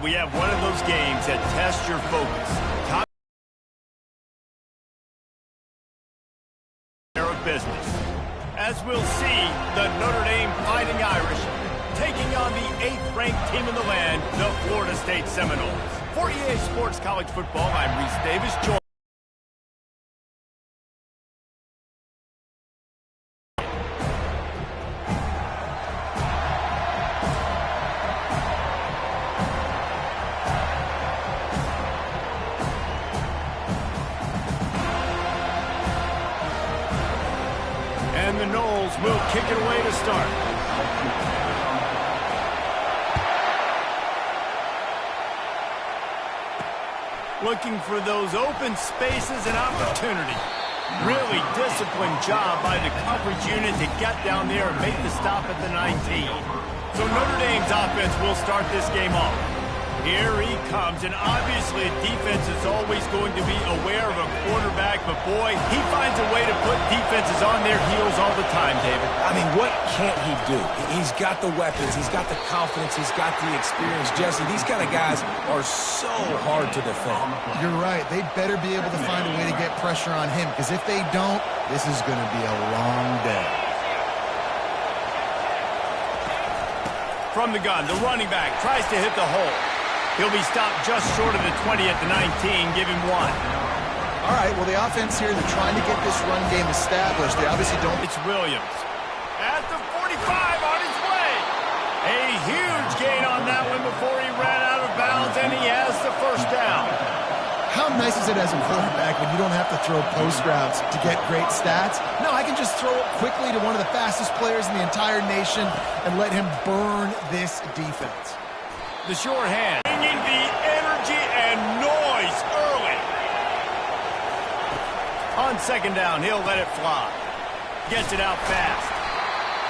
We have one of those games that tests your focus. Top of business. As we'll see, the Notre Dame Fighting Irish taking on the 8th-ranked team in the land, the Florida State Seminoles. For EA Sports College Football, I'm Reese Davis. And the Noles will kick it away to start. Looking for those open spaces and opportunity. Really disciplined job by the coverage unit to get down there and make the stop at the 19. So Notre Dame's offense will start this game off. Here he comes, and obviously defense is always going to be aware of a quarterback, but boy, he finds a way to put defenses on their heels all the time, David. I mean, what can't he do? He's got the weapons, he's got the confidence, he's got the experience. Jesse, these kind of guys are so hard to defend. You're right. They better be able to find a way to get pressure on him, because if they don't, this is going to be a long day. From the gun, the running back tries to hit the hole. He'll be stopped just short of the 20 at the 19. Give him 1. All right, well, the offense here, they're trying to get this run game established. They obviously don't. It's Williams. At the 45 on his way. A huge gain on that one before he ran out of bounds, and he has the first down. How nice is it as a quarterback when you don't have to throw post routes to get great stats? No, I can just throw it quickly to one of the fastest players in the entire nation and let him burn this defense. The short hand, bringing the energy and noise early. On second down, he'll let it fly. Gets it out fast.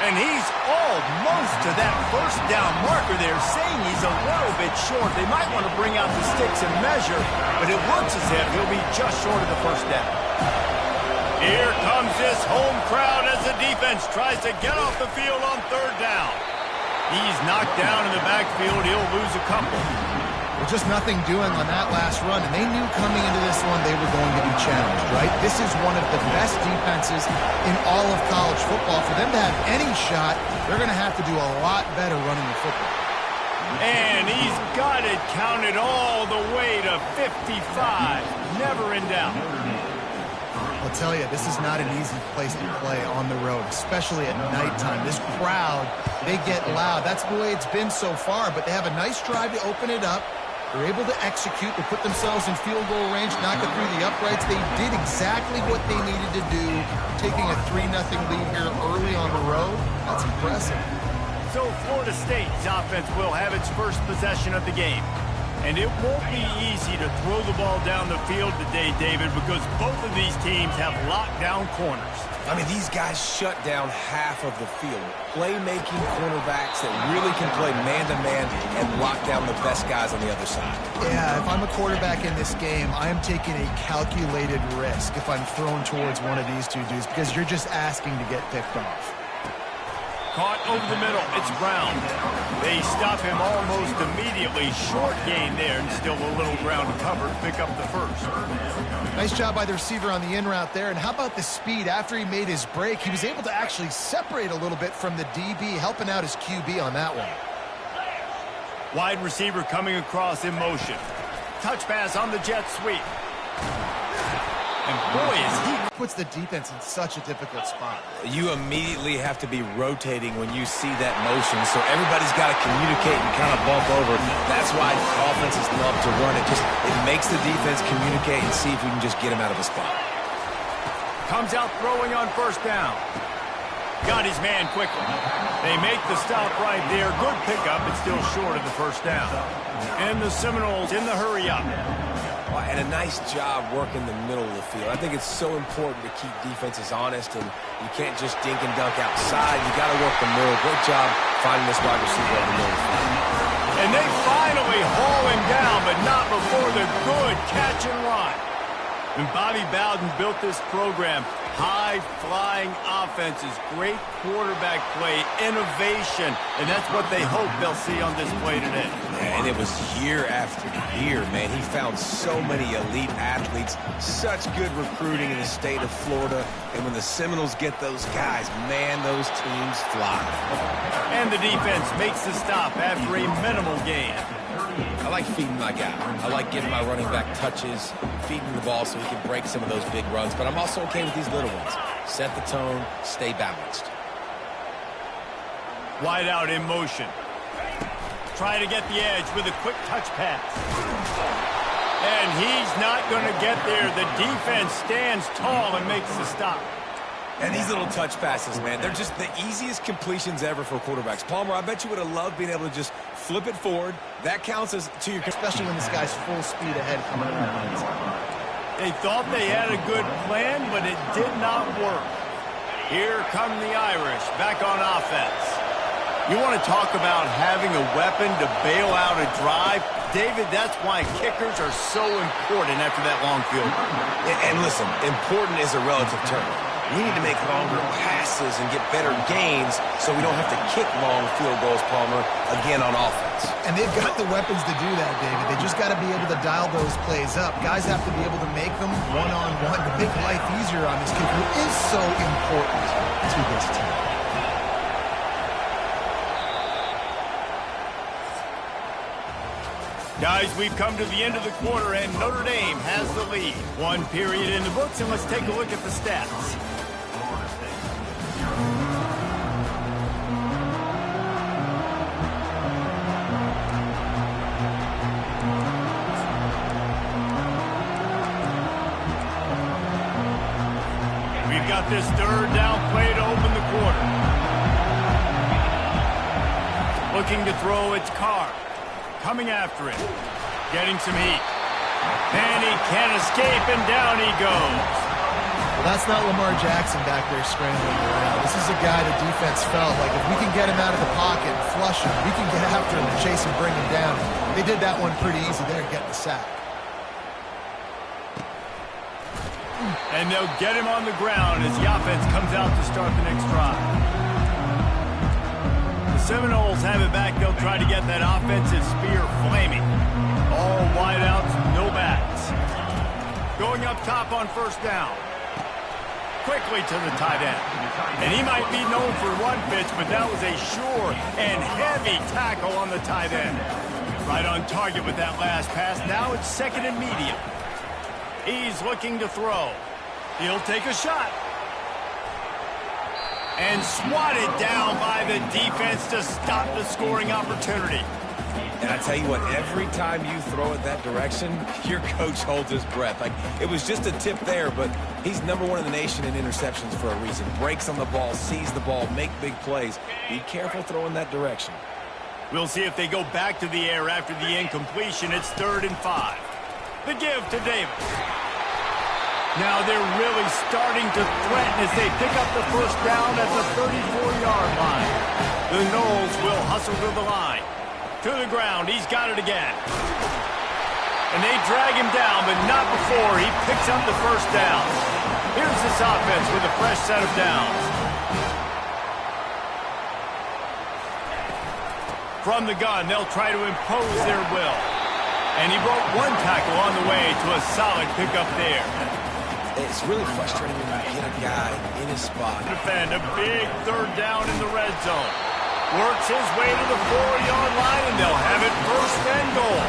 And he's almost to that first down marker there, saying he's a little bit short. They might want to bring out the sticks and measure, but it looks as if he'll be just short of the first down. Here comes this home crowd as the defense tries to get off the field on third down. He's knocked down in the backfield. He'll lose a couple. Well, just nothing doing on that last run, and they knew coming into this one they were going to be challenged, right? This is one of the best defenses in all of college football. For them to have any shot, they're going to have to do a lot better running the football. And he's got it counted all the way to 55. Never in doubt. I'll tell you, this is not an easy place to play on the road, especially at nighttime. This crowd, they get loud. That's the way it's been so far, but they have a nice drive to open it up. They're able to execute. They put themselves in field goal range, knock it through the uprights. They did exactly what they needed to do, taking a 3-0 lead here early on the road. That's impressive. So Florida State's offense will have its first possession of the game. And it won't be easy to throw the ball down the field today, David, because both of these teams have lockdown corners. I mean, these guys shut down half of the field. Playmaking cornerbacks that really can play man-to-man and lock down the best guys on the other side. Yeah, if I'm a quarterback in this game, I am taking a calculated risk if I'm thrown towards one of these two dudes, because you're just asking to get picked off. Caught over the middle. It's Brown. They stop him almost immediately. Short gain there, and still a little ground covered. Pick up the first. Nice job by the receiver on the in route there. And how about the speed? After he made his break, he was able to actually separate a little bit from the DB, helping out his QB on that one. Wide receiver coming across in motion. Touch pass on the jet sweep. And boy, is he puts the defense in such a difficult spot. You immediately have to be rotating when you see that motion, so everybody's got to communicate and kind of bump over. That's why offenses love to run it. It makes the defense communicate and see if we can just get him out of a spot. Comes out throwing on first down. Got his man quickly. They make the stop right there. Good pickup, but still short of the first down. And the Seminoles in the hurry up. And a nice job working the middle of the field. I think it's so important to keep defenses honest, and you can't just dink and dunk outside. You got to work the middle. Great job finding this wide receiver on the middle of the field. And they finally haul him down, but not before the good catch and run. And Bobby Bowden built this program. High-flying offenses, great quarterback play, innovation, and that's what they hope they'll see on display today. And it was year after year, man. He found so many elite athletes, such good recruiting in the state of Florida. And when the Seminoles get those guys, man, those teams fly. And the defense makes the stop after a minimal gain. I like feeding my guy. I like giving my running back touches, feeding the ball so he can break some of those big runs. But I'm also okay with these little ones. Set the tone, stay balanced. Wide out in motion. Trying to get the edge with a quick touch pass. And he's not going to get there. The defense stands tall and makes the stop. And these little touch passes, man, they're just the easiest completions ever for quarterbacks. Palmer, I bet you would have loved being able to just flip it forward. That counts as to your... Especially when this guy's full speed ahead coming around. They thought they had a good plan, but it did not work. Here come the Irish back on offense. You want to talk about having a weapon to bail out a drive? David, that's why kickers are so important after that long field goal. And listen, important is a relative term. We need to make longer passes and get better gains so we don't have to kick long field goals, Palmer, again on offense. And they've got the weapons to do that, David. They just got to be able to dial those plays up. Guys have to be able to make them one-on-one to make life easier on this kicker, who is so important to this team. Guys, we've come to the end of the quarter, and Notre Dame has the lead. One period in the books, and let's take a look at the stats. We've got this third down play to open the quarter. Looking to throw, it's Carr. Coming after it, getting some heat. And he can't escape, and down he goes. Well, that's not Lamar Jackson back there scrambling around. This is a guy the defense felt like if we can get him out of the pocket and flush him, we can get after him and chase him, bring him down. They did that one pretty easy there, getting the sack. And they'll get him on the ground as the offense comes out to start the next drive. Seminoles have it back. They'll try to get that offensive spear flaming. All wideouts, no backs. Going up top on first down. Quickly to the tight end. And he might be known for one pitch, but that was a sure and heavy tackle on the tight end. Right on target with that last pass. Now it's second and medium. He's looking to throw. He'll take a shot. And swatted down by the defense to stop the scoring opportunity. And I tell you what, every time you throw it that direction, your coach holds his breath. Like, it was just a tip there, but he's #1 in the nation in interceptions for a reason. Breaks on the ball, sees the ball, make big plays. Be careful throwing that direction. We'll see if they go back to the air after the incompletion. It's 3rd and 5. The give to Davis. Now they're really starting to threaten as they pick up the first down at the 34-yard line. The Noles will hustle to the line. To the ground. He's got it again. And they drag him down, but not before he picks up the first down. Here's this offense with a fresh set of downs. From the gun, they'll try to impose their will. And he broke one tackle on the way to a solid pickup there. It's really frustrating when you get a guy in his spot. Defend a big 3rd down in the red zone. Works his way to the 4-yard line, and they'll have it 1st and goal.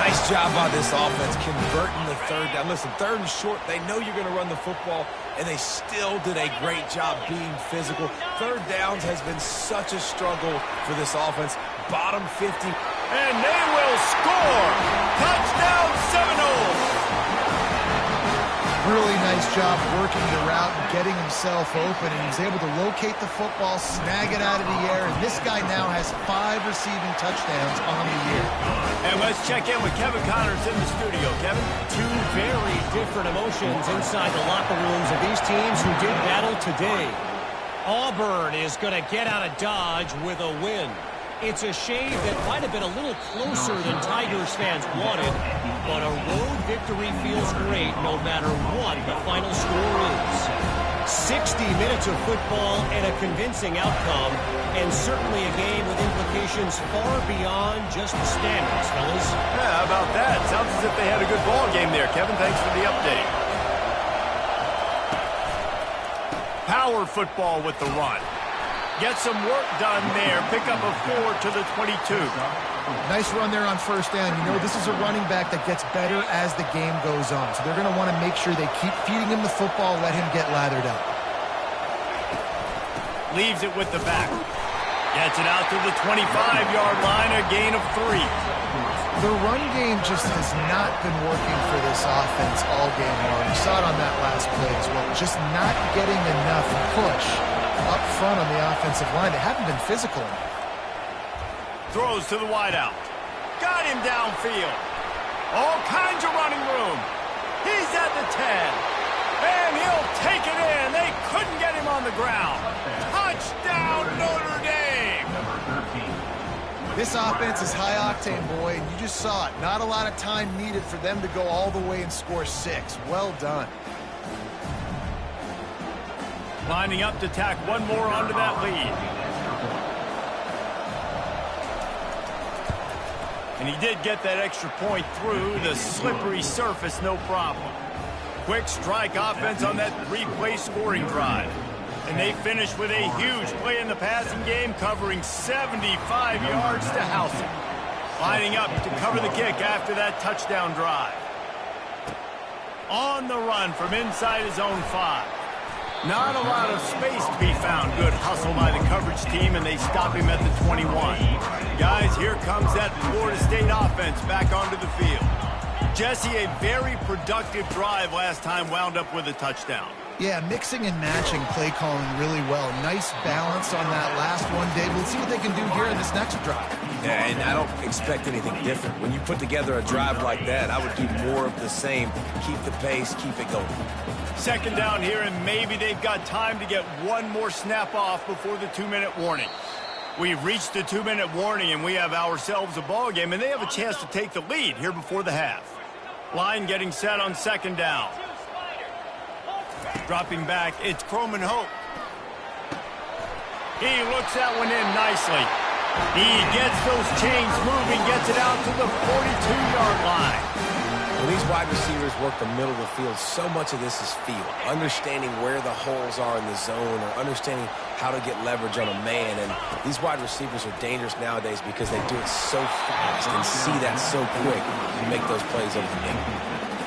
Nice job by this offense converting the 3rd down. Listen, 3rd and short, they know you're going to run the football, and they still did a great job being physical. 3rd downs has been such a struggle for this offense. Bottom 50. And they will score! Touchdown Seminoles! Really nice job working the route and getting himself open, and he's able to locate the football, snag it out of the air, and this guy now has 5 receiving touchdowns on the year. And let's check in with Kevin Connors in the studio. Kevin? Two very different emotions inside the locker rooms of these teams who did battle today. Auburn is going to get out of Dodge with a win. It's a shave that might have been a little closer than Tigers fans wanted, but a road victory feels great no matter what the final score is. 60 minutes of football and a convincing outcome, and certainly a game with implications far beyond just the standings, fellas. Yeah, how about that? Sounds as if they had a good ball game there, Kevin. Thanks for the update. Power football with the run. Get some work done there. Pick up a 4 to the 22. Nice run there on first down. You know, this is a running back that gets better as the game goes on. So they're going to want to make sure they keep feeding him the football, let him get lathered up. Leaves it with the back. Gets it out to the 25-yard line, a gain of 3. The run game just has not been working for this offense all game long. You saw it on that last play as well. Just not getting enough push up front on the offensive line. They haven't been physical enough. Throws to the wideout. Got him downfield. All kinds of running room. He's at the 10. And he'll take it in. They couldn't get him on the ground. Touchdown, Notre Dame. This offense is high octane, boy, and you just saw it. Not a lot of time needed for them to go all the way and score 6. Well done. Lining up to tack one more onto that lead. And he did get that extra point through the slippery surface, no problem. Quick strike offense on that 3-play scoring drive. And they finish with a huge play in the passing game, covering 75 yards to house it. Lining up to cover the kick after that touchdown drive. On the run from inside his own 5. Not a lot of space to be found. Good hustle by the coverage team, and they stop him at the 21. Guys, here comes that Florida State offense back onto the field. Jesse, a very productive drive last time, wound up with a touchdown. Yeah, mixing and matching play calling really well. Nice balance on that last one, Dave. We'll see what they can do here in this next drive. Yeah, and I don't expect anything different. When you put together a drive like that, I would do more of the same. Keep the pace, keep it going. Second down here, and maybe they've got time to get one more snap off before the 2-minute warning. We've reached the 2-minute warning, and we have ourselves a ball game, and they have a chance to take the lead here before the half. Line getting set on second down. Dropping back, it's Croman Hope. He looks that one in nicely. He gets those chains moving, gets it out to the 42-yard line. When these wide receivers work the middle of the field, so much of this is feel. Understanding where the holes are in the zone or understanding how to get leverage on a man. And these wide receivers are dangerous nowadays because they do it so fast and see that so quick and make those plays over the game.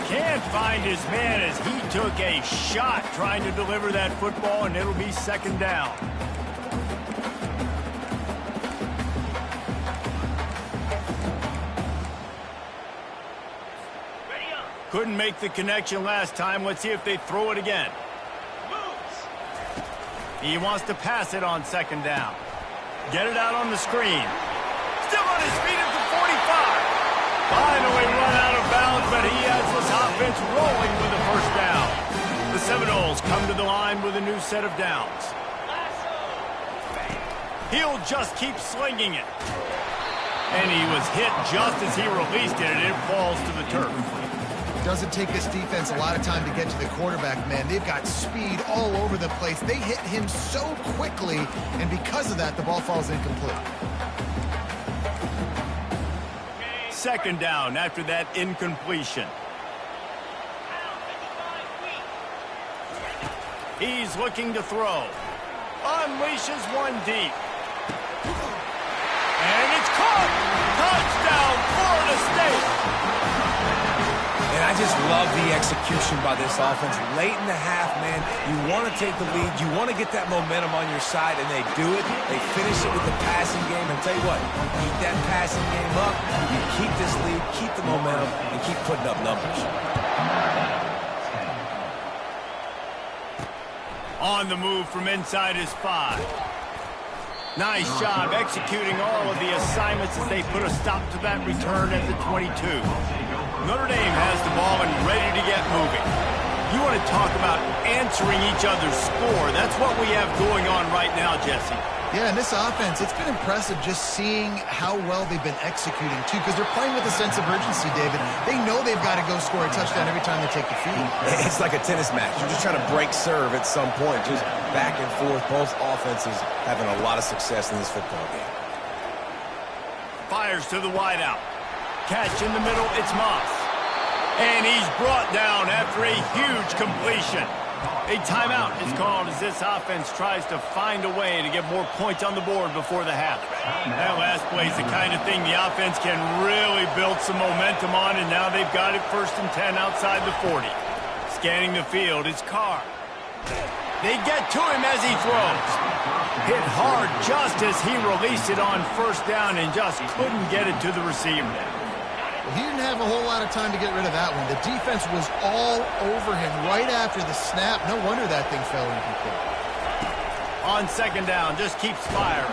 Can't find his man as he took a shot trying to deliver that football, and it'll be second down. Couldn't make the connection last time. Let's see if they throw it again. He wants to pass it on second down. Get it out on the screen. Still on his feet at the 45. Finally run out of bounds, but he has this offense rolling with a first down. The Seminoles come to the line with a new set of downs. He'll just keep slinging it. And he was hit just as he released it, and it falls to the turf. Doesn't take this defense a lot of time to get to the quarterback, man. They've got speed all over the place. They hit him so quickly, and because of that, the ball falls incomplete. Second down after that incompletion. He's looking to throw. Unleashes one deep. And it's caught! Touchdown, Florida State! And I just love the execution by this offense. Late in the half, man, you want to take the lead. You want to get that momentum on your side, and they do it. They finish it with the passing game. And tell you what, keep that passing game up. You keep this lead, keep the momentum, and keep putting up numbers. On the move from inside his 5. Nice job executing all of the assignments as they put a stop to that return at the 22. Notre Dame has the ball and ready to get moving. You want to talk about answering each other's score. That's what we have going on right now, Jesse. Yeah, and this offense, it's been impressive just seeing how well they've been executing, too, because they're playing with a sense of urgency, David. They know they've got to go score a touchdown every time they take the field. It's like a tennis match. You're just trying to break serve at some point, just back and forth. Both offenses having a lot of success in this football game. Fires to the wideout. Catch in the middle, it's Moss. And he's brought down after a huge completion. A timeout is called as this offense tries to find a way to get more points on the board before the half. That last play is the kind of thing the offense can really build some momentum on, and now they've got it 1st and 10 outside the 40. Scanning the field, it's Carr. They get to him as he throws. Hit hard just as he released it on 1st down and just couldn't get it to the receiver. He didn't have a whole lot of time to get rid of that one. The defense was all over him right after the snap. No wonder that thing fell incomplete. On 2nd down, just keeps firing.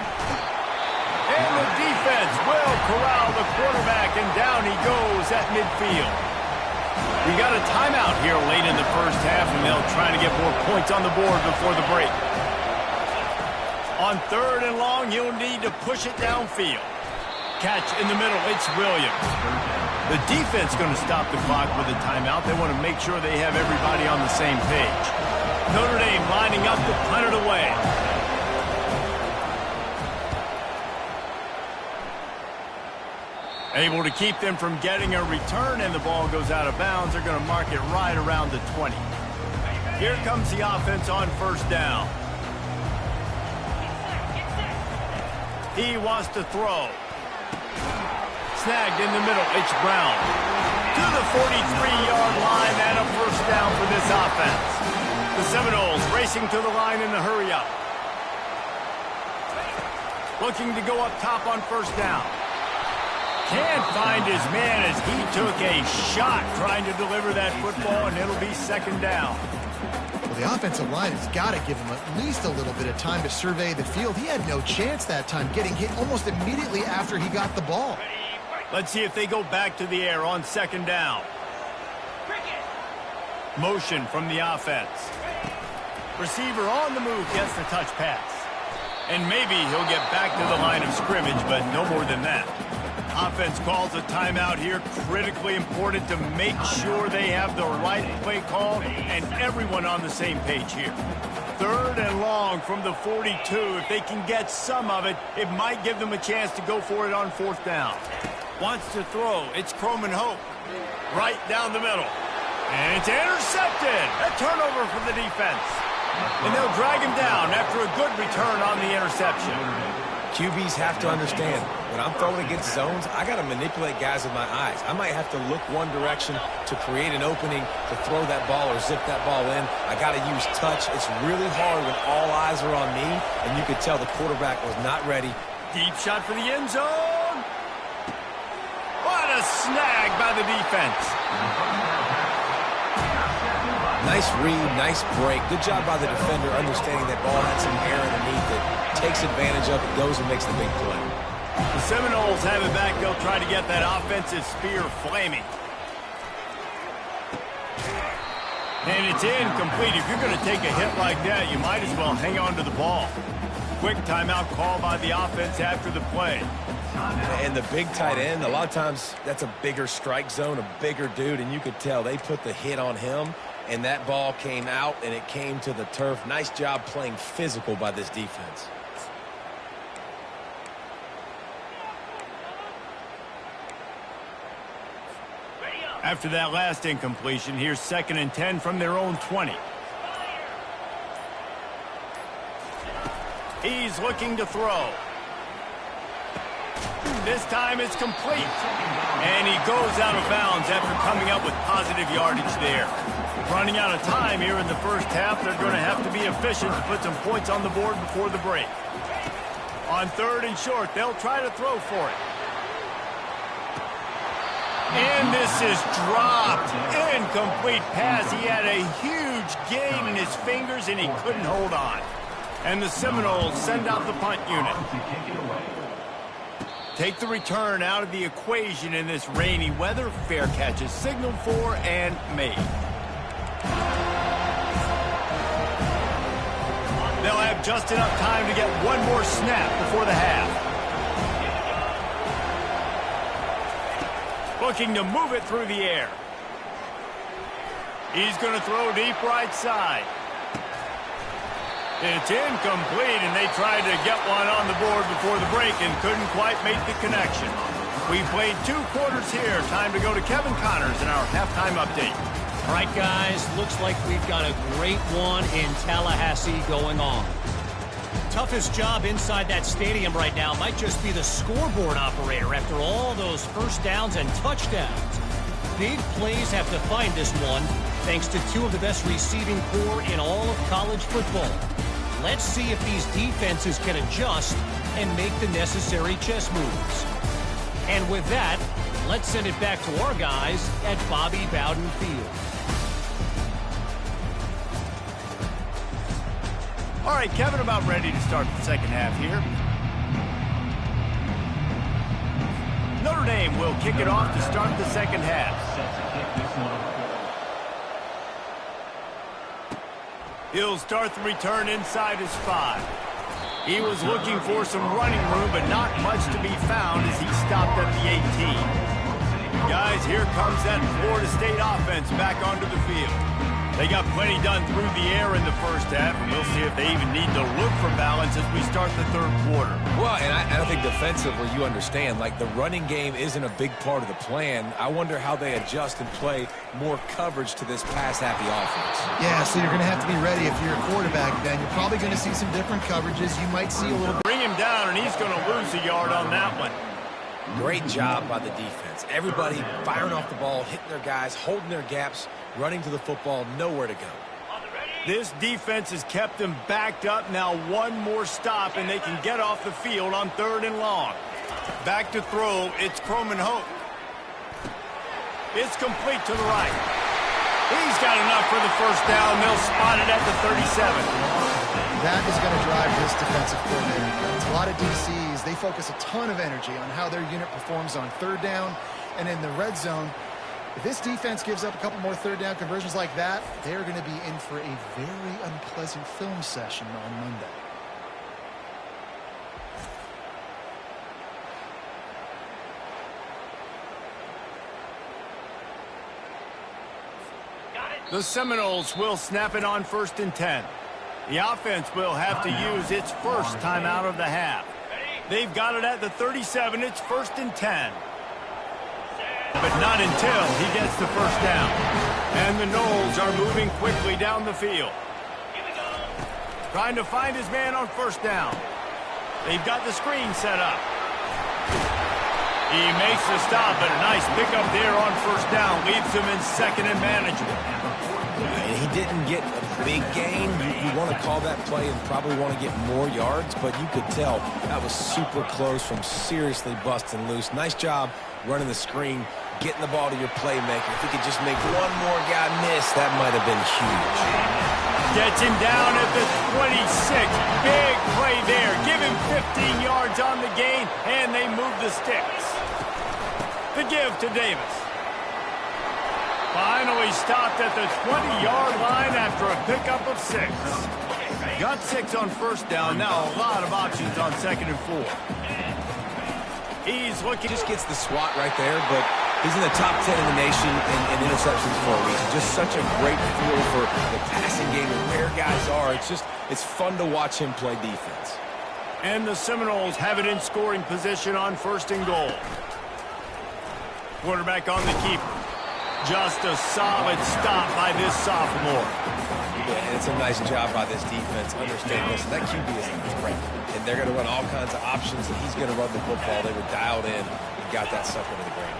And the defense will corral the quarterback, and down he goes at midfield. We got a timeout here late in the 1st half, and they'll try to get more points on the board before the break. On 3rd and long, you'll need to push it downfield. Catch in the middle, it's Williams. The defense going to stop the clock with a timeout. They want to make sure they have everybody on the same page. Notre Dame lining up to punt it away. Able to keep them from getting a return, and the ball goes out of bounds. They're going to mark it right around the 20. Here comes the offense on 1st down. He wants to throw. Snagged in the middle, it's Brown. To the 43-yard line and a 1st down for this offense. The Seminoles racing to the line in the hurry-up. Looking to go up top on 1st down. Can't find his man as he took a shot trying to deliver that football, and it'll be 2nd down. Well, the offensive line has got to give him at least a little bit of time to survey the field. He had no chance that time, getting hit almost immediately after he got the ball. Let's see if they go back to the air on 2nd down. Motion from the offense. Receiver on the move gets the touch pass. And maybe he'll get back to the line of scrimmage, but no more than that. Offense calls a timeout here. Critically important to make sure they have the right play call and everyone on the same page here. 3rd and long from the 42. If they can get some of it, it might give them a chance to go for it on 4th down. Wants to throw. It's Croman Hope. Right down the middle. And it's intercepted. A turnover for the defense. And they'll drag him down after a good return on the interception. QBs have to understand, when I'm throwing against zones, I got to manipulate guys with my eyes. I might have to look one direction to create an opening to throw that ball or zip that ball in. I got to use touch. It's really hard when all eyes are on me, and you could tell the quarterback was not ready. Deep shot for the end zone. What a snag by the defense. Nice read, nice break. Good job by the defender understanding that ball had some air underneath it. Takes advantage of it, goes and makes the big play. The Seminoles have it back. They'll try to get that offensive spear flaming. And it's incomplete. If you're going to take a hit like that, you might as well hang on to the ball. Quick timeout call by the offense after the play. And the big tight end, a lot of times that's a bigger strike zone, a bigger dude, and you could tell they put the hit on him, and that ball came out, and it came to the turf. Nice job playing physical by this defense. After that last incompletion, here's 2nd and 10 from their own 20. He's looking to throw. This time it's complete. And he goes out of bounds after coming up with positive yardage there. Running out of time here in the 1st half. They're going to have to be efficient to put some points on the board before the break. On 3rd and short, they'll try to throw for it. And this is dropped. Incomplete pass. He had a huge gain in his fingers, and he couldn't hold on. And the Seminoles send out the punt unit. Take the return out of the equation in this rainy weather. Fair catch is signaled for and made. They'll have have just enough time to get one more snap before the half. Looking to move it through the air. He's going to throw deep right side. It's incomplete, and they tried to get one on the board before the break and couldn't quite make the connection. We played 2 quarters here. Time to go to Kevin Connors in our halftime update. All right, guys, looks like we've got a great one in Tallahassee going on. Toughest job inside that stadium right now might just be the scoreboard operator after all those first downs and touchdowns. Big plays have defined this one, thanks to 2 of the best receiving corps in all of college football. Let's see if these defenses can adjust and make the necessary chess moves. And with that, let's send it back to our guys at Bobby Bowden Field. All right, Kevin, about ready to start the second half here. Notre Dame will kick it off to start the second half. He'll start the return inside his 5. He was looking for some running room, but not much to be found as he stopped at the 18. Guys, here comes that Florida State offense back onto the field. They got plenty done through the air in the first half, and we'll see if they even need to look for balance as we start the third quarter. Well, and I think defensively, you understand, like the running game isn't a big part of the plan. I wonder how they adjust and play more coverage to this pass-happy offense. Yeah, so you're going to have to be ready if you're a quarterback, then. You're probably going to see some different coverages. You might see a little bit. Bring him down, and he's going to lose a yard on that one. Great job by the defense. Everybody firing off the ball, hitting their guys, holding their gaps, running to the football, nowhere to go. This defense has kept them backed up. Now one more stop, and they can get off the field on 3rd and long. Back to throw. It's Croman Hope. It's complete to the right. He's got enough for the first down. They'll spot it at the 37. That is going to drive this defensive coordinator. It's a lot of DCs. They focus a ton of energy on how their unit performs on 3rd down and in the red zone. If this defense gives up a couple more 3rd down conversions like that, they're going to be in for a very unpleasant film session on Monday. The Seminoles will snap it on 1st and 10. The offense will have to use its first timeout of the half. They've got it at the 37. It's 1st and 10. But not until he gets the first down. And the Noles are moving quickly down the field. Trying to find his man on 1st down. They've got the screen set up. He makes the stop, but a nice pickup there on 1st down. Leaves him in 2nd and manageable. He didn't get a big gain. You want to call that play and probably want to get more yards, but you could tell that was super close from seriously busting loose. Nice job running the screen, getting the ball to your playmaker. If he could just make one more guy miss, that might have been huge. Gets him down at the 26. Big play there. Give him 15 yards on the gain, and they move the sticks. The give to Davis. Finally stopped at the 20-yard line after a pickup of 6. Got 6 on 1st down. Now a lot of options on 2nd and 4. He's looking. Just gets the swat right there, but he's in the top 10 in the nation in interceptions for a reason. Just such a great feel for the passing game and where guys are. It's fun to watch him play defense. And the Seminoles have it in scoring position on 1st and goal. Quarterback on the keeper. Just a solid stop by this sophomore. Yeah, and it's a nice job by this defense. Understand this, that QB is great. And they're going to run all kinds of options, and he's going to run the football. They were dialed in and got that sucker to the ground.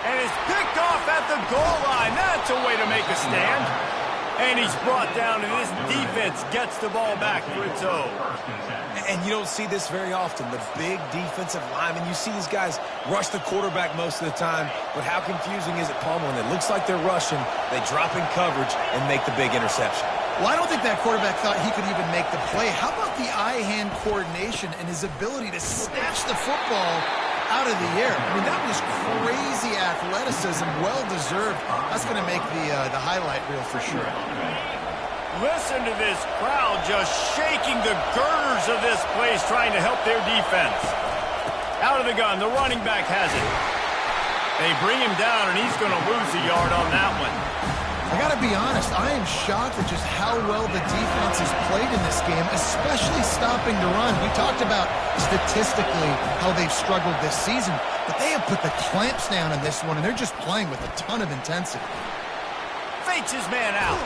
And it's picked off at the goal line. That's a way to make a stand. And he's brought down, and this defense gets the ball back for its own. And you don't see this very often, the big defensive linemen. You see these guys rush the quarterback most of the time, but how confusing is it, Palmer, when it looks like they're rushing, they drop in coverage and make the big interception? Well, I don't think that quarterback thought he could even make the play. How about the eye-hand coordination and his ability to snatch the football out of the air? I mean, that was crazy athleticism, well-deserved. That's going to make the highlight reel for sure. Listen to this crowd just shaking the girders of this place, trying to help their defense. Out of the gun, the running back has it. They bring him down, and he's going to lose a yard on that one. I got to be honest, I am shocked at just how well the defense has played in this game, especially stopping the run. We talked about statistically how they've struggled this season, but they have put the clamps down in this one, and they're just playing with a ton of intensity. Fakes his man out.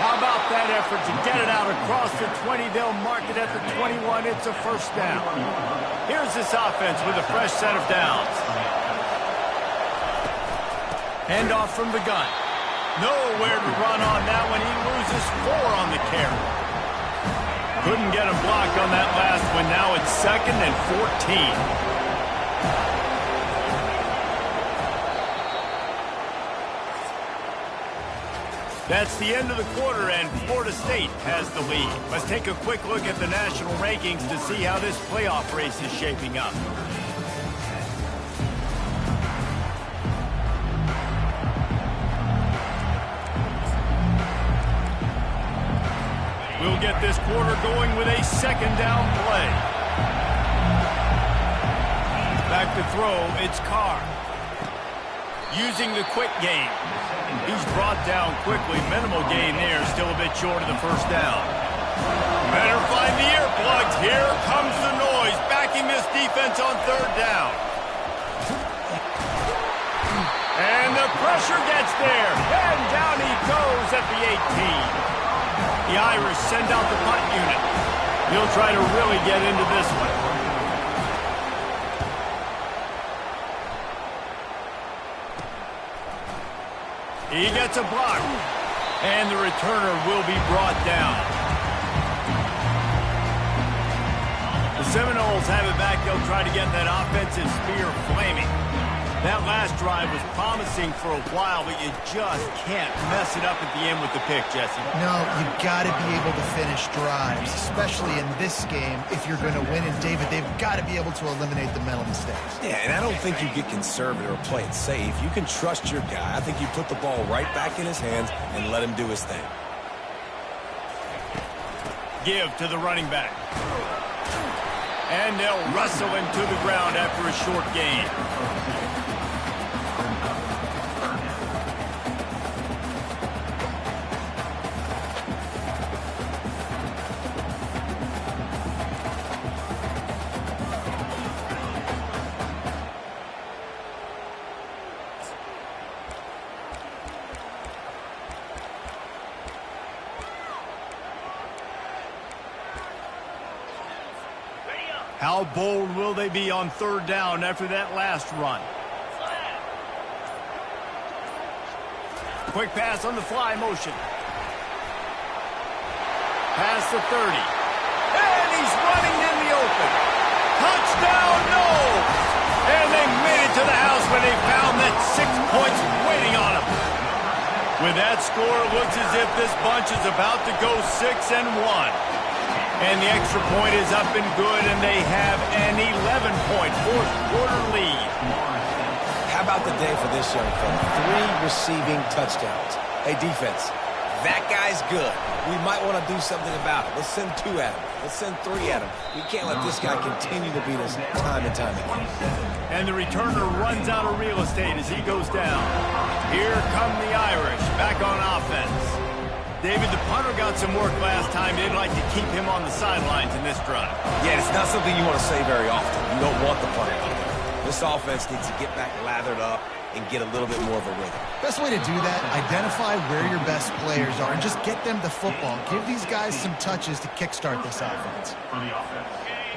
How about that effort to get it out across the 20? They'll mark it at the 21. It's a first down. Here's this offense with a fresh set of downs. Handoff from the gun. Nowhere to run on that one. He loses 4 on the carry. Couldn't get him blocked on that last one. Now it's 2nd and 14. That's the end of the quarter, and Florida State has the lead. Let's take a quick look at the national rankings to see how this playoff race is shaping up. We'll get this quarter going with a second down play. Back to throw, it's Carr. Using the quick game. He's brought down quickly. Minimal gain there, still a bit short of the first down. Better find the earplugs. Here comes the noise, backing this defense on 3rd down. And the pressure gets there. And down he goes at the 18. The Irish send out the punt unit. He'll try to really get into this one. He gets a block. And the returner will be brought down. The Seminoles have it back. They'll try to get that offensive spear flaming. That last drive was promising for a while, but you just can't mess it up at the end with the pick, Jesse. No, you've got to be able to finish drives, especially in this game. If you're going to win, and David, they've got to be able to eliminate the mental mistakes. Yeah, and I don't think you get conservative or play it safe. You can trust your guy. I think you put the ball right back in his hands and let him do his thing. Give to the running back. And they'll wrestle him to the ground after a short gain. How bold will they be on 3rd down after that last run? Quick pass on the fly motion. Pass the 30. And he's running in the open. Touchdown, no! And they made it to the house when they found that 6 points waiting on them. With that score, it looks as if this bunch is about to go 6-1. And the extra point is up and good, and they have an 11-point fourth-quarter lead. How about the day for this young fella? 3 receiving touchdowns. Hey, defense, that guy's good. We might want to do something about it. Let's send 2 at him. Let's send 3 at him. We can't let this guy continue to beat us time and time again. And the returner runs out of real estate as he goes down. Here come the Irish, back on offense. David, the punter got some work last time. They'd like to keep him on the sidelines in this drive. Yeah, it's not something you want to say very often. You don't want the punter out there. This offense needs to get back lathered up and get a little bit more of a rhythm. Best way to do that, identify where your best players are and just get them the football. Give these guys some touches to kickstart this offense.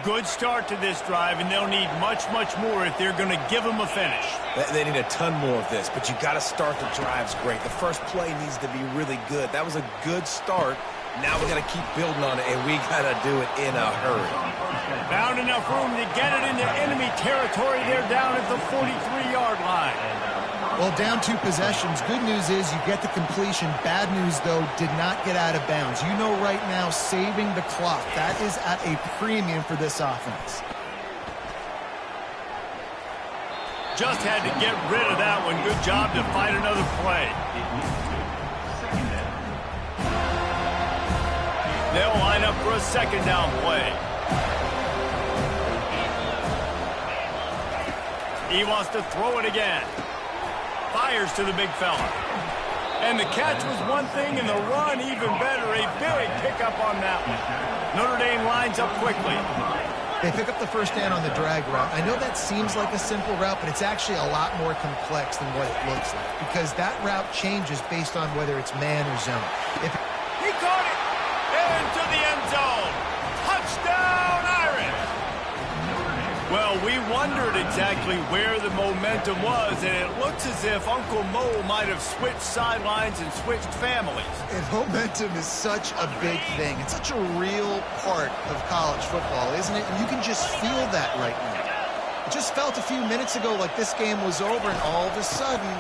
Good start to this drive, and they'll need much, much more if they're going to give them a finish. They need a ton more of this, but you got to start the drives great. The first play needs to be really good. That was a good start. Now we got to keep building on it, and we got to do it in a hurry. Found enough room to get it into enemy territory. They're down at the 43-yard line. Well, down 2 possessions. Good news is you get the completion. Bad news, though, did not get out of bounds. You know right now, saving the clock. That is at a premium for this offense. Just had to get rid of that one. Good job to find another play. They'll line up for a second down play. He wants to throw it again. Fires to the big fella. And the catch was one thing, and the run even better. A big pickup on that one. Notre Dame lines up quickly. They pick up the first down on the drag route. I know that seems like a simple route, but it's actually a lot more complex than what it looks like, because that route changes based on whether it's man or zone. He caught it into the end zone. Touchdown, Irish. Well, we wondered exactly where the momentum was, and it looks as if Uncle Mo might have switched sidelines and switched families. And momentum is such a big thing. It's such a real part of college football, isn't it? And you can just feel that right now. It just felt a few minutes ago like this game was over, and all of a sudden,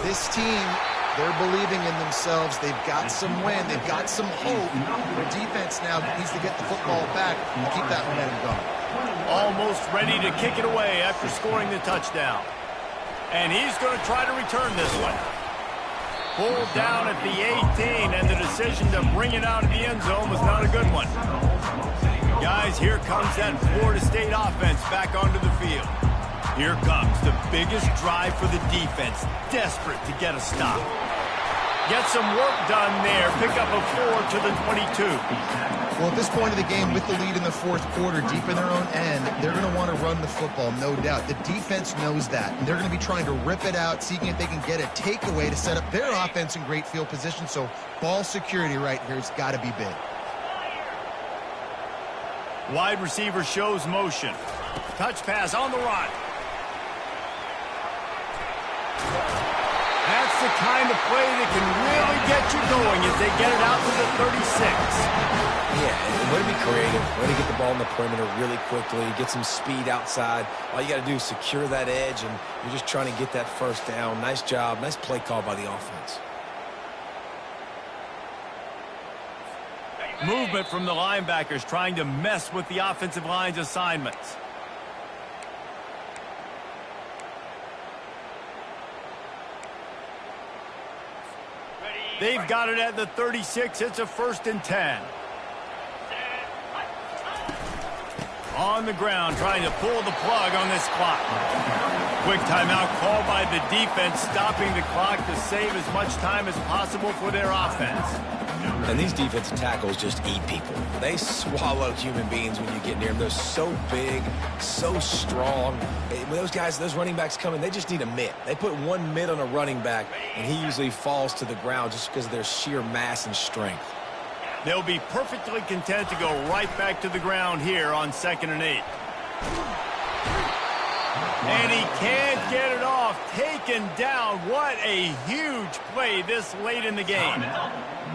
this team, they're believing in themselves. They've got some wind. They've got some hope. Their defense now needs to get the football back and keep that momentum going. Almost ready to kick it away after scoring the touchdown. And he's going to try to return this one. Pulled down at the 18, and the decision to bring it out of the end zone was not a good one. Guys, here comes that Florida State offense back onto the field. Here comes the biggest drive for the defense, desperate to get a stop. Get some work done there. Pick up a 4 to the 22. Well, at this point of the game, with the lead in the fourth quarter, deep in their own end, they're going to want to run the football, no doubt. The defense knows that, and they're going to be trying to rip it out, seeking if they can get a takeaway to set up their offense in great field position. So ball security right here has got to be big. Wide receiver shows motion. Touch pass on the run. That's the kind of play that can really get you going as they get it out to the 36. Yeah, and way to be creative, way to get the ball in the perimeter really quickly, get some speed outside. All you got to do is secure that edge, and you're just trying to get that first down. Nice job, nice play call by the offense. Movement from the linebackers trying to mess with the offensive line's assignments. They've got it at the 36. It's a 1st and 10. On the ground, trying to pull the plug on this clock. Quick timeout called by the defense, stopping the clock to save as much time as possible for their offense. And these defensive tackles just eat people. They swallow human beings when you get near them. They're so big, so strong. When those guys, those running backs come in, they just need a mitt. They put one mitt on a running back, and he usually falls to the ground just because of their sheer mass and strength. They'll be perfectly content to go right back to the ground here on 2nd and 8. And he can't get it off. Taken down. What a huge play this late in the game.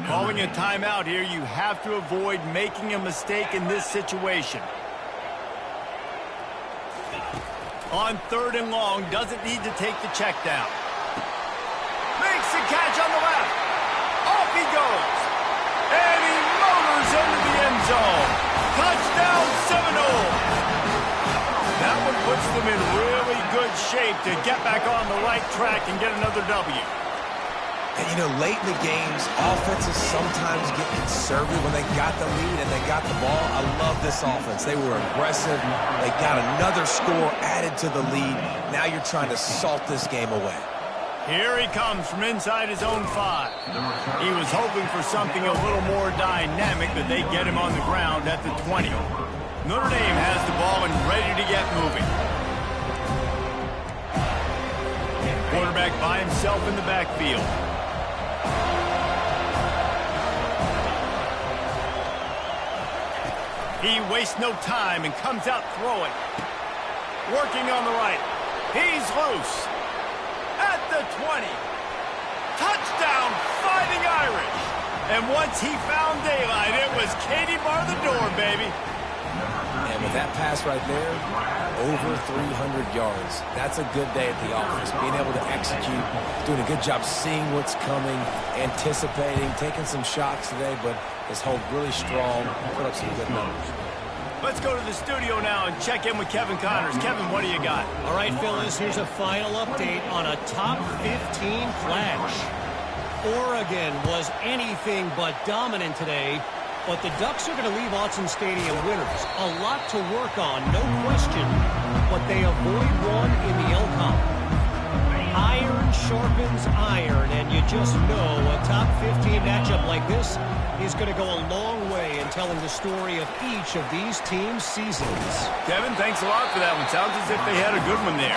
Calling a timeout here, you have to avoid making a mistake in this situation. On 3rd and long, doesn't need to take the check down. Makes the catch on the left. Off he goes. And he motors into the end zone. Touchdown Seminoles. That one puts them in really good shape to get back on the right track and get another W. And, you know, late in the games, offenses sometimes get conservative when they got the lead and they got the ball. I love this offense. They were aggressive. They got another score added to the lead. Now you're trying to salt this game away. Here he comes from inside his own 5. He was hoping for something a little more dynamic, but they get him on the ground at the 20. Notre Dame has the ball and ready to get moving. Quarterback by himself in the backfield. He wastes no time and comes out throwing. Working on the right. He's loose. At the 20. Touchdown, Fighting Irish. And once he found daylight, it was Katie bar the door, baby. And with that pass right there, over 300 yards. That's a good day at the office. Being able to execute, doing a good job seeing what's coming, anticipating, taking some shots today, but has held really strong, put up some good numbers. Let's go to the studio now and check in with Kevin Connors. Kevin, what do you got? All right, Phyllis, here's a final update on a top 15 clash. Oregon was anything but dominant today, But the Ducks are going to leave Autzen Stadium winners. A lot to work on, no question. But they avoid one in the Elcom. Iron sharpens iron, and you just know a top 15 matchup like this is going to go a long way in telling the story of each of these teams' seasons. Kevin, thanks a lot for that one. Sounds as if they had a good one there.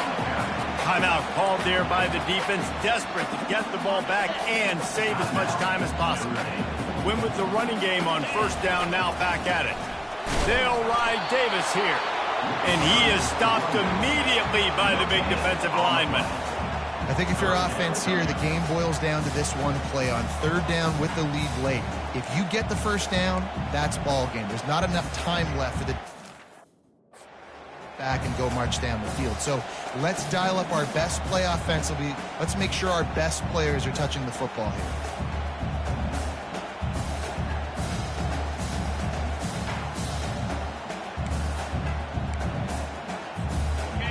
Timeout called there by the defense, desperate to get the ball back and save as much time as possible. Win with the running game on first down, now back at it. They'll ride Davis here. And he is stopped immediately by the big defensive lineman. I think if you're offense here, the game boils down to this one play on third down with the lead late. If you get the first down, that's ball game. There's not enough time left for the back and go march down the field. So let's dial up our best play offensively. Let's make sure our best players are touching the football here.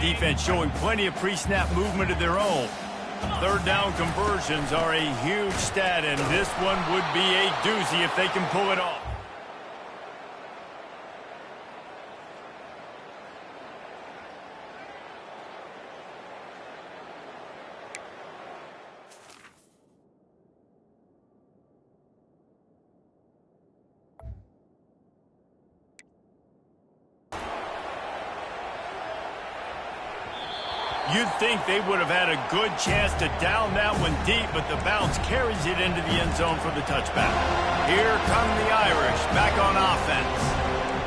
Defense showing plenty of pre-snap movement of their own. Third down conversions are a huge stat, and this one would be a doozy if they can pull it off. You'd think they would have had a good chance to down that one deep, but the bounce carries it into the end zone for the touchback. Here come the Irish back on offense.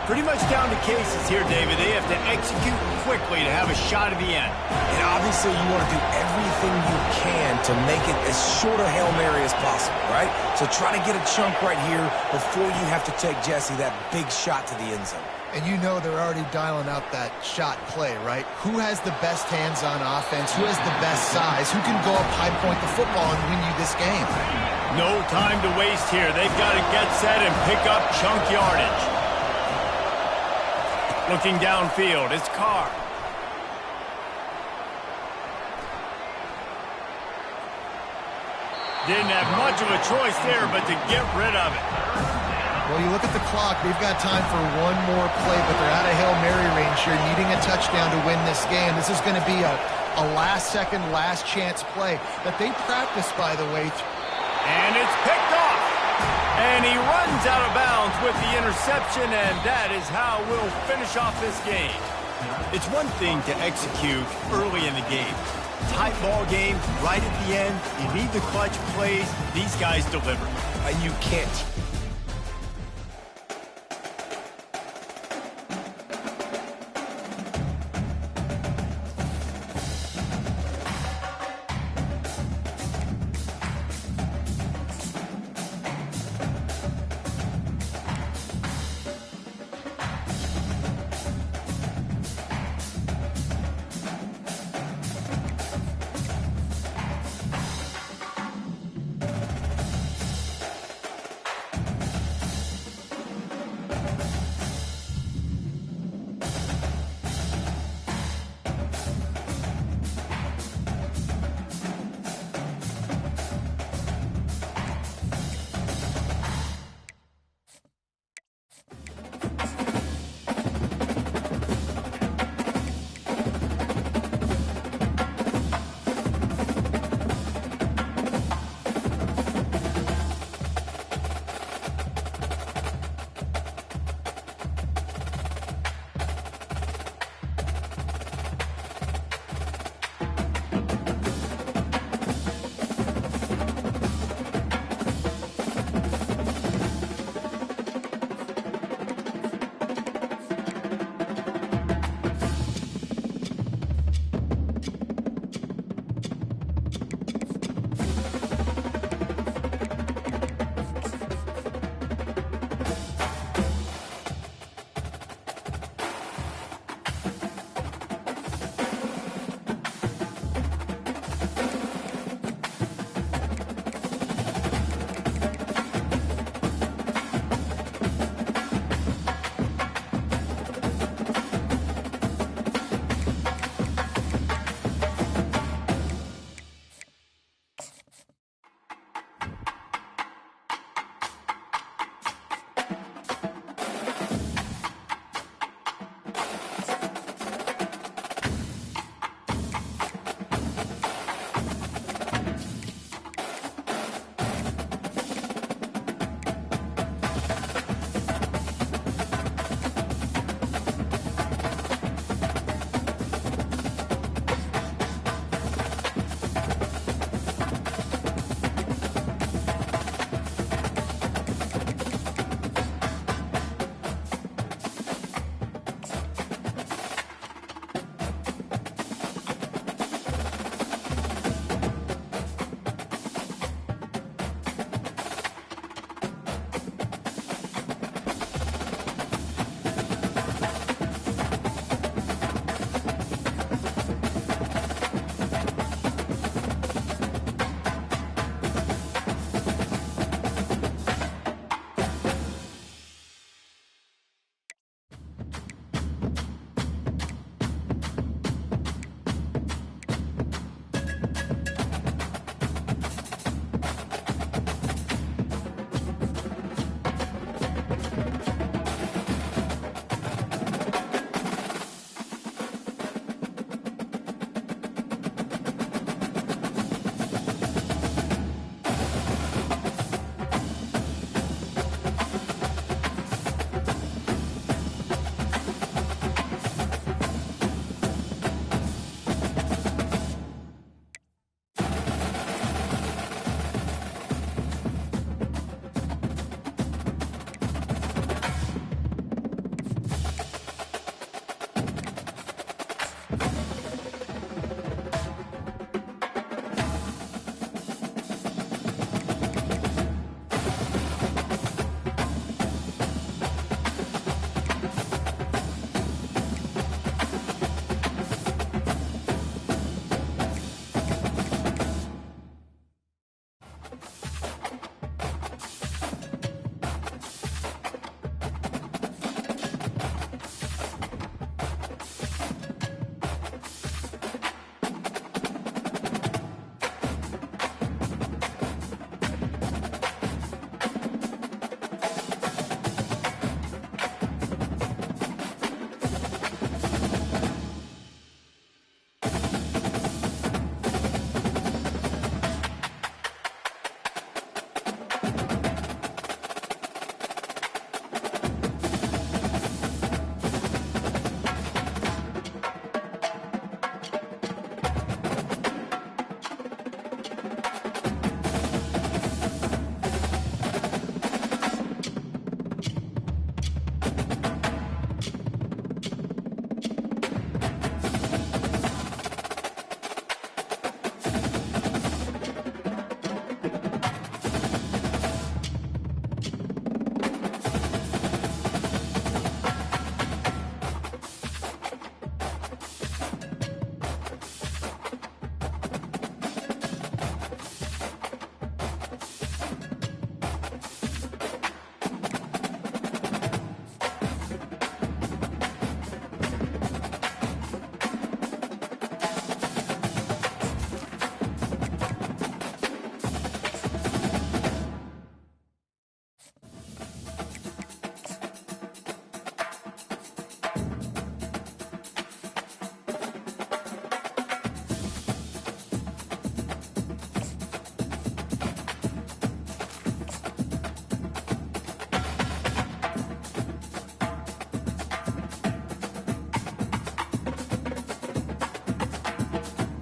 Pretty much down to cases here, David. They have to execute quickly to have a shot at the end. And obviously you want to do everything you can to make it as short a Hail Mary as possible, right? So try to get a chunk right here before you have to take Jesse that big shot to the end zone. And you know they're already dialing up that shot play, right? Who has the best hands on offense? Who has the best size? Who can go up high point the football and win you this game? No time to waste here. They've got to get set and pick up chunk yardage. Looking downfield, it's Carr. Didn't have much of a choice there, but to get rid of it. Well, you look at the clock, they've got time for one more play, but they're out of Hail Mary range here, needing a touchdown to win this game. This is going to be a last-second, last-chance play that they practice, by the way. And it's picked off. And he runs out of bounds with the interception, and that is how we'll finish off this game. It's one thing to execute early in the game. Tight ball game, right at the end. You need the clutch plays. These guys deliver. You can't